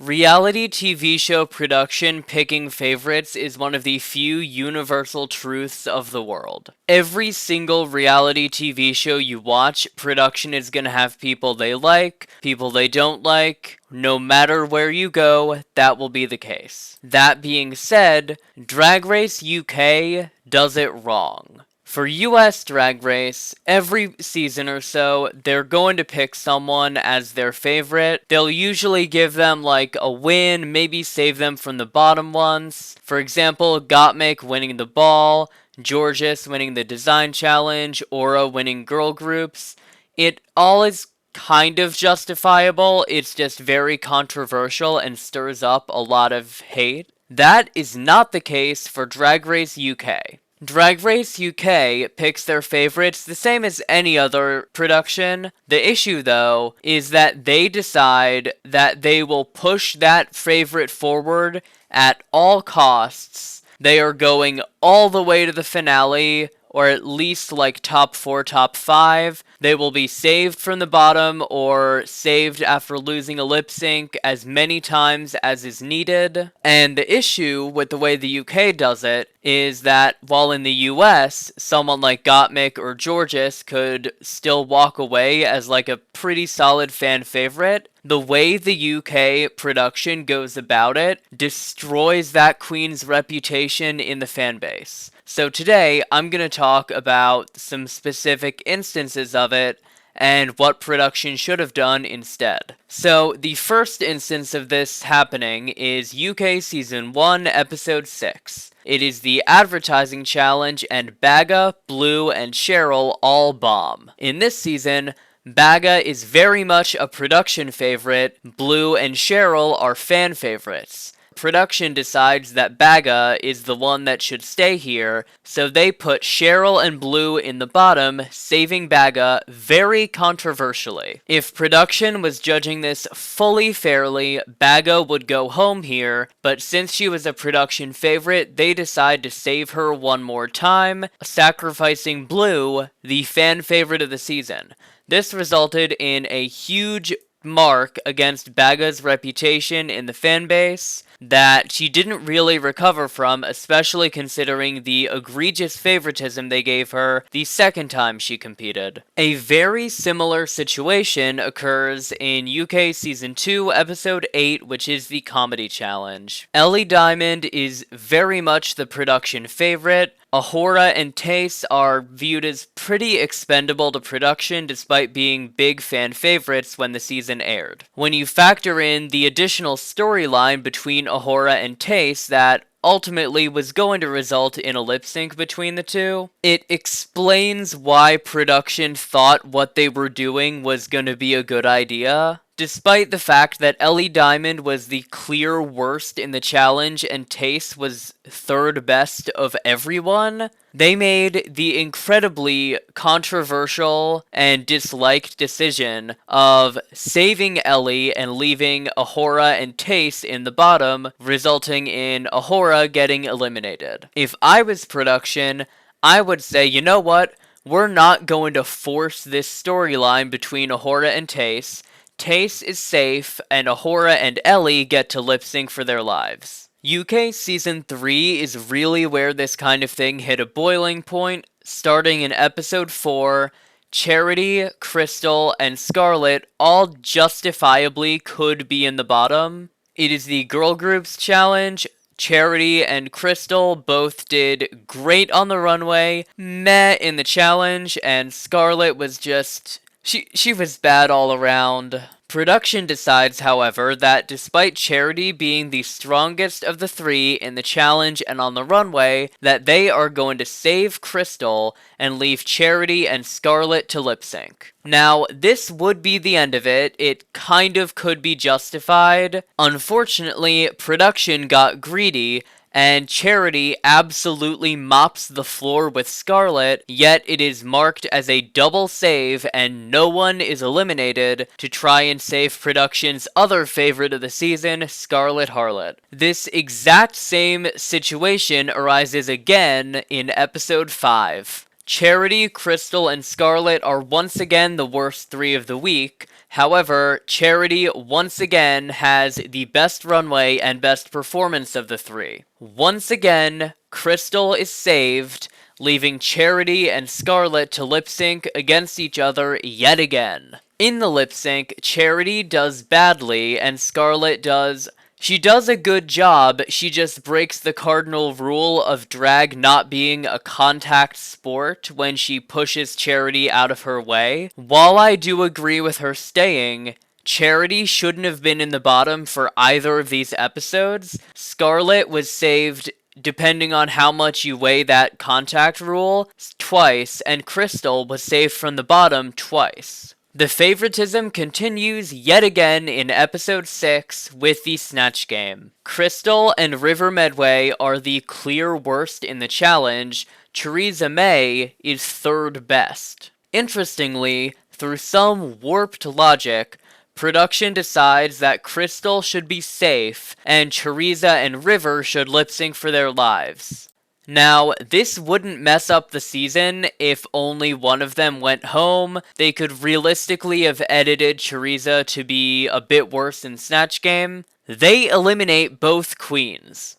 Reality TV show production picking favorites is one of the few universal truths of the world. Every single reality TV show you watch, production is going to have people they like, people they don't like. No matter where you go, that will be the case. That being said, Drag Race UK does it wrong. For US Drag Race, every season or so, they're going to pick someone as their favorite. They'll usually give them like a win, maybe save them from the bottom ones. For example, Gottmik winning the ball, Georges winning the design challenge, Aura winning girl groups. It all is kind of justifiable, it's just very controversial and stirs up a lot of hate. That is not the case for Drag Race UK. Drag Race UK picks their favorites the same as any other production. The issue, though, is that they decide that they will push that favorite forward at all costs. They are going all the way to the finale, or at least like top 4, top 5. They will be saved from the bottom or saved after losing a lip sync as many times as is needed. And the issue with the way the UK does it is that while in the US, someone like Gottmik or Georges could still walk away as like a pretty solid fan favorite, the way the UK production goes about it destroys that queen's reputation in the fan base. So today, I'm going to talk about some specific instances of it and what production should have done instead. So, the first instance of this happening is UK Season 1, Episode 6. It is the advertising challenge, and Baga, Blue, and Cheryl all bomb. In this season, Baga is very much a production favorite, Blue and Cheryl are fan favorites. Production decides that Baga is the one that should stay here, so they put Cheryl and Blue in the bottom, saving Baga very controversially. If production was judging this fully fairly, Baga would go home here, but since she was a production favorite, they decide to save her one more time, sacrificing Blue, the fan favorite of the season. This resulted in a huge mark against Baga's reputation in the fan base that she didn't really recover from, especially considering the egregious favoritism they gave her the second time she competed. A very similar situation occurs in UK Season 2, Episode 8, which is the Comedy Challenge. Ellie Diamond is very much the production favorite. Ahura and Tace are viewed as pretty expendable to production despite being big fan favorites when the season aired. When you factor in the additional storyline between Ahura and Tace that ultimately was going to result in a lip sync between the two, it explains why production thought what they were doing was going to be a good idea. Despite the fact that Ellie Diamond was the clear worst in the challenge and Tace was third best of everyone, they made the incredibly controversial and disliked decision of saving Ellie and leaving Ahura and Tace in the bottom, resulting in Ahura getting eliminated. If I was production, I would say, you know what? We're not going to force this storyline between Ahura and Tace. Tace is safe, and Ahura and Ellie get to lip sync for their lives. UK Season 3 is really where this kind of thing hit a boiling point, starting in Episode 4. Charity, Crystal, and Scarlet all justifiably could be in the bottom. It is the Girl Groups Challenge. Charity and Crystal both did great on the runway, meh in the challenge, and Scarlet was just... She was bad all around. Production decides, however, that despite Charity being the strongest of the three in the challenge and on the runway, that they are going to save Crystal and leave Charity and Scarlet to lip sync. Now, this would be the end of it. It kind of could be justified. Unfortunately, production got greedy, and Charity absolutely mops the floor with Scarlet, yet it is marked as a double save and no one is eliminated to try and save production's other favorite of the season, Scarlet Harlot. This exact same situation arises again in Episode 5. Charity, Crystal, and Scarlet are once again the worst three of the week. However, Charity once again has the best runway and best performance of the three. Once again, Crystal is saved, leaving Charity and Scarlet to lip sync against each other yet again. In the lip sync, Charity does badly and Scarlet does a good job, she just breaks the cardinal rule of drag not being a contact sport when she pushes Charity out of her way. While I do agree with her staying, Charity shouldn't have been in the bottom for either of these episodes. Scarlet was saved, depending on how much you weigh that contact rule, twice, and Crystal was saved from the bottom twice. The favoritism continues yet again in episode 6 with the Snatch Game. Crystal and River Medway are the clear worst in the challenge. Theresa May is third best. Interestingly, through some warped logic, production decides that Crystal should be safe and Theresa and River should lip sync for their lives. Now, this wouldn't mess up the season if only one of them went home. They could realistically have edited Theresa to be a bit worse in Snatch Game. They eliminate both queens.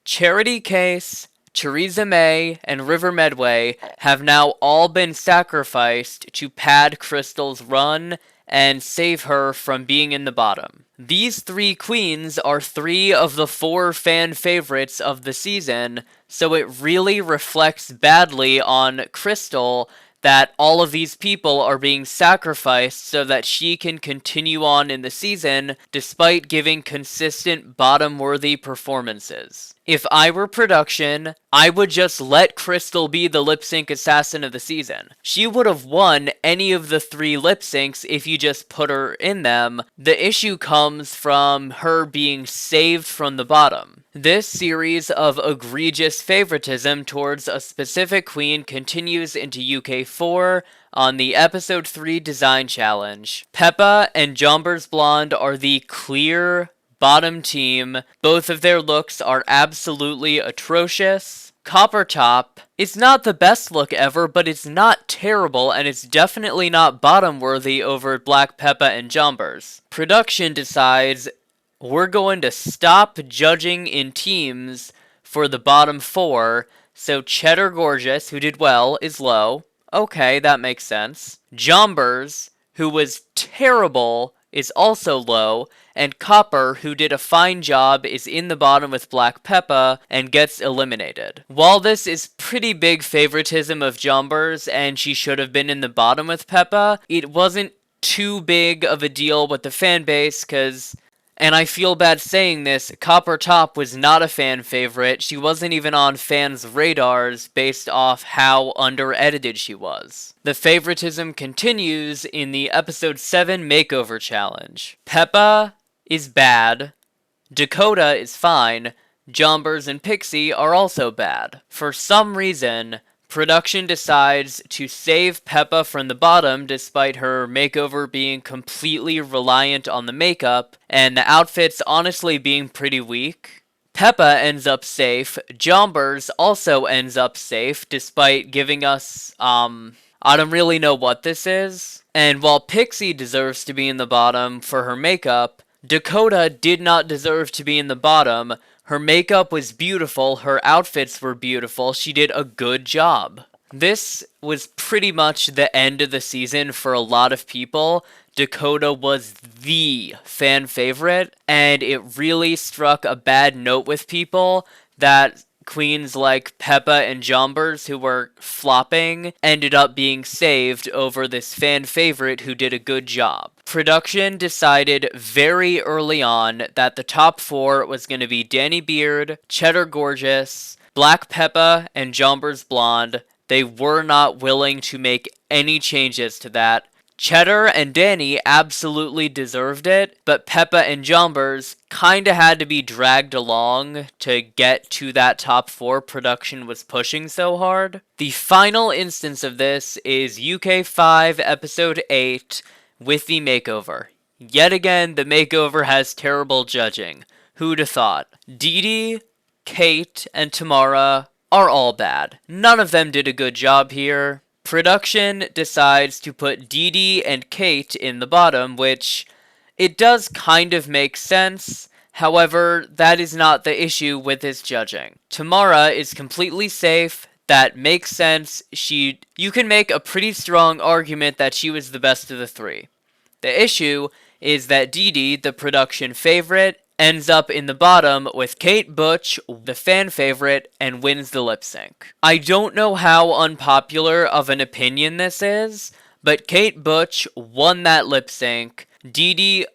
Charity Case, Theresa May, and River Medway have now all been sacrificed to pad Crystal's run and save her from being in the bottom. These three queens are three of the 4 fan favorites of the season, so it really reflects badly on Crystal that all of these people are being sacrificed so that she can continue on in the season despite giving consistent bottom-worthy performances. If I were production, I would just let Crystal be the lip-sync assassin of the season. She would have won any of the 3 lip-syncs if you just put her in them. The issue comes from her being saved from the bottom. This series of egregious favoritism towards a specific queen continues into UK4 on the Episode 3 Design Challenge. Peppa and Jombers Blonde are the clear bottom team. Both of their looks are absolutely atrocious. Copper Top is not the best look ever, but it's not terrible, and it's definitely not bottom-worthy over Black Peppa and Jombers. Production decides we're going to stop judging in teams for the bottom 4, so Cheddar Gorgeous, who did well, is low. Okay, that makes sense. Jombers, who was terrible, is also low, and Copper, who did a fine job, is in the bottom with Black Peppa and gets eliminated. While this is pretty big favoritism of Jombers and she should have been in the bottom with Peppa, it wasn't too big of a deal with the fan base because, and I feel bad saying this, Copper Top was not a fan favorite. She wasn't even on fans' radars based off how under-edited she was. The favoritism continues in the Episode 7 Makeover Challenge. Peppa is bad. Dakota is fine. Jombers and Pixie are also bad. For some reason, production decides to save Peppa from the bottom despite her makeover being completely reliant on the makeup, and the outfits honestly being pretty weak. Peppa ends up safe. Jombers also ends up safe despite giving us, I don't really know what this is. And while Pixie deserves to be in the bottom for her makeup, Dakota did not deserve to be in the bottom. Her makeup was beautiful, her outfits were beautiful, she did a good job. This was pretty much the end of the season for a lot of people. Dakota was the fan favorite, and it really struck a bad note with people that queens like Peppa and Jombers, who were flopping, ended up being saved over this fan favorite who did a good job. Production decided very early on that the top 4 was going to be Danny Beard, Cheddar Gorgeous, Black Peppa, and Jombers Blonde. They were not willing to make any changes to that. Cheddar and Danny absolutely deserved it, but Peppa and Jombers kinda had to be dragged along to get to that top 4 production was pushing so hard. The final instance of this is UK5 Episode 8 with the Makeover. Yet again, the Makeover has terrible judging. Who'da thought? Dee Dee, Kate, and Tamara are all bad. None of them did a good job here. Production decides to put Dee Dee and Kate in the bottom, which it does kind of make sense. However, that is not the issue with this judging. Tamara is completely safe. That makes sense. You can make a pretty strong argument that she was the best of the three. The issue is that Dee Dee, the production favorite, ends up in the bottom with Kate Butch, the fan favorite, and wins the lip sync. I don't know how unpopular of an opinion this is, but Kate Butch won that lip sync. Dee Dee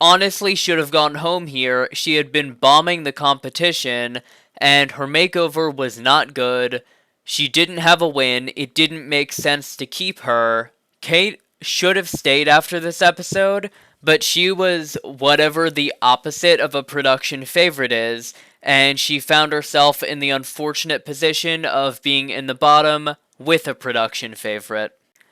honestly should have gone home here. She had been bombing the competition, and her makeover was not good. She didn't have a win. It didn't make sense to keep her. Kate should have stayed after this episode, but she was whatever the opposite of a production favorite is, and she found herself in the unfortunate position of being in the bottom with a production favorite.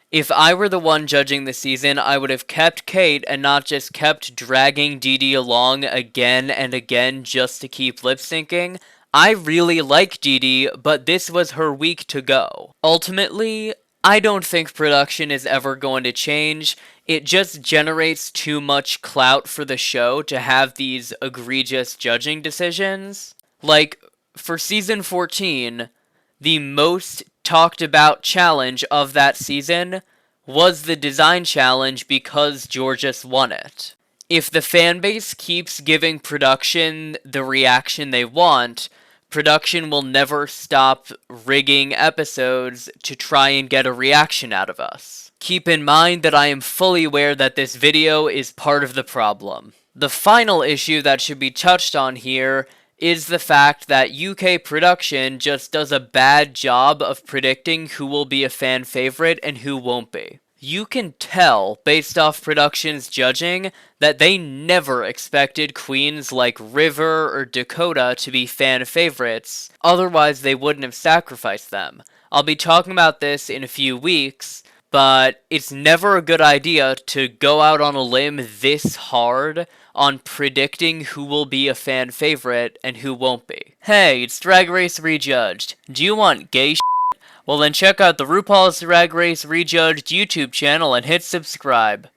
If I were the one judging the season, I would have kept Kate and not just kept dragging Dee Dee along again and again just to keep lip syncing. I really like Dee Dee, but this was her week to go. Ultimately, I don't think production is ever going to change. It just generates too much clout for the show to have these egregious judging decisions. Like, for season 14, the most talked about challenge of that season was the design challenge because Georges won it. If the fanbase keeps giving production the reaction they want, production will never stop rigging episodes to try and get a reaction out of us. Keep in mind that I am fully aware that this video is part of the problem. The final issue that should be touched on here is the fact that UK production just does a bad job of predicting who will be a fan favorite and who won't be. You can tell, based off production's judging, that they never expected queens like River or Dakota to be fan favorites, otherwise they wouldn't have sacrificed them. I'll be talking about this in a few weeks, but it's never a good idea to go out on a limb this hard on predicting who will be a fan favorite and who won't be. Hey, it's Drag Race Rejudged. Do you want gay shit? Well then check out the RuPaul's Drag Race Rejudged YouTube channel and hit subscribe.